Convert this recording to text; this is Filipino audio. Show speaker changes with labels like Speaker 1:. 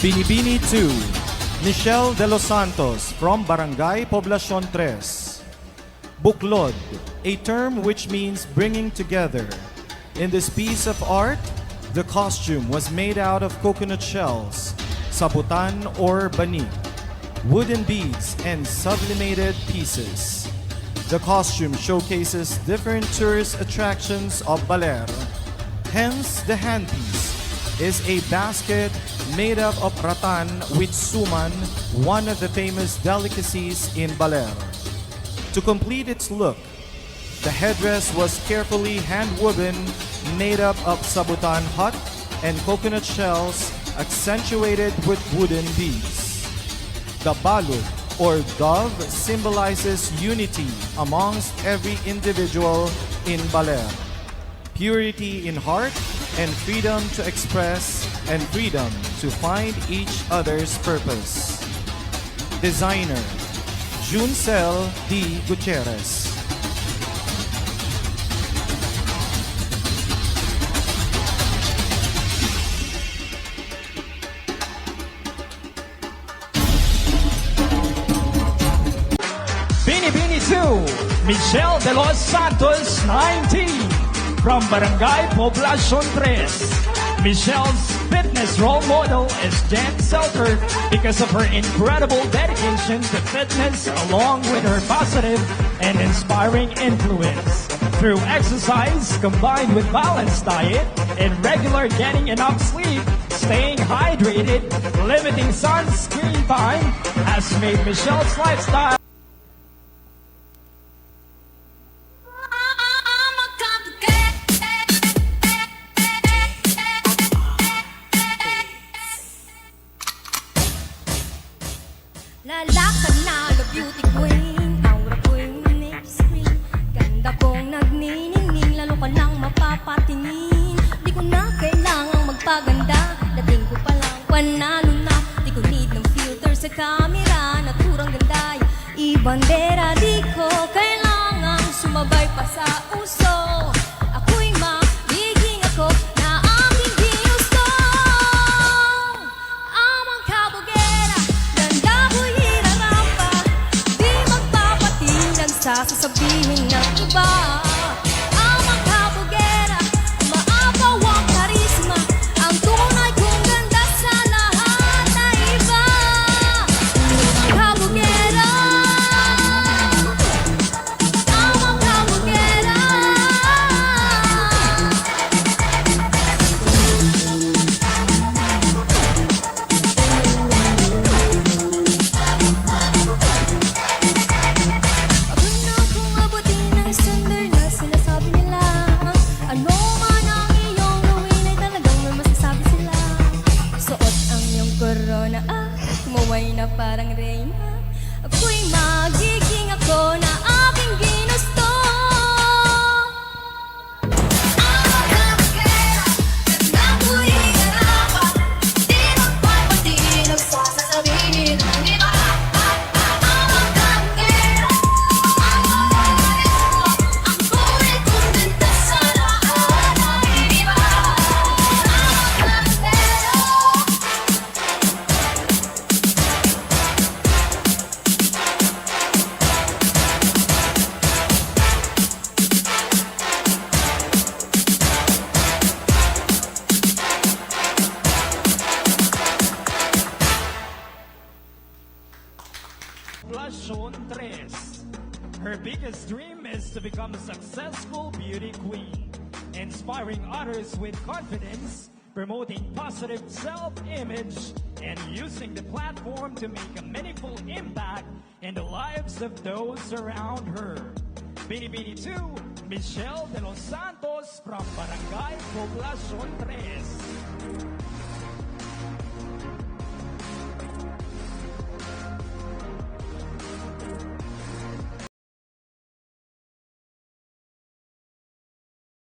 Speaker 1: Binibining 2, Michelle Delos Santos from Barangay Poblacion 3. Buklod, a term which means bringing together. In this piece of art, the costume was made out of coconut shells, sabutan or bani, wooden beads, and sublimated pieces. The costume showcases different tourist attractions of Baler. Hence, the handpiece is a basket made up of rattan with suman, one of the famous delicacies in Baler. To complete its look, the headdress was carefully hand-woven, made up of sabutan hut and coconut shells, accentuated with wooden beads. The balud, or dove, symbolizes unity amongst every individual in Baler, purity in heart, and freedom to express and freedom to find each other's purpose. Designer, Juncel D. Gutierrez.
Speaker 2: Binibining 2, Michelle Delos Santos, 19, from Barangay Poblacion 3. Michelle's fitness role model is Jen Selker because of her incredible dedication to fitness along with her positive and inspiring influence. Through exercise combined with balanced diet and regular getting enough sleep, staying hydrated, limiting sunscreen time has made Michelle's lifestyle
Speaker 3: lalakad na the beauty queen, aura queen, screen. Ganda kong nagniningning, lalo ka lang mapapatingin. Di ko na kailangang magpaganda, dating ko palang panalo na. Di ko need ng filter sa camera, naturang ganda ibandera. Di ko kailangang sumabay pa sa uso. Ako'y magiging ako na aking ginusto. Amang kabugera, ganda ko'y hinarampa. Di magpapatinag sa sasabihin ng iba. Amang kabugera, umaapaw ang karisma. Ang tunay kong ganda sa lahat na iba. Amang kabugera, amang kabugera. Pagod na kung abutin ang standard na sinasabi nila. Ano man ang iyong gawin ay talagang may masasabi sila. Suot ang iyong corona, tumaway na parang reyna. Ako'y magiging ako na aking ginusto. Amang kabugera, ganda ko'y hinarapa. Di magpapatinag sa sasabihin ng iba. Amang kabugera, amang karisma. Ang tunay kong ganda sa lahat na iba. Amang kabugera.
Speaker 2: Poblacion 3. Her biggest dream is to become a successful beauty queen, inspiring others with confidence, promoting positive self-image, and using the platform to make a meaningful impact in the lives of those around her. Binibining 2, Michelle Delos Santos from Barangay Poblacion 3.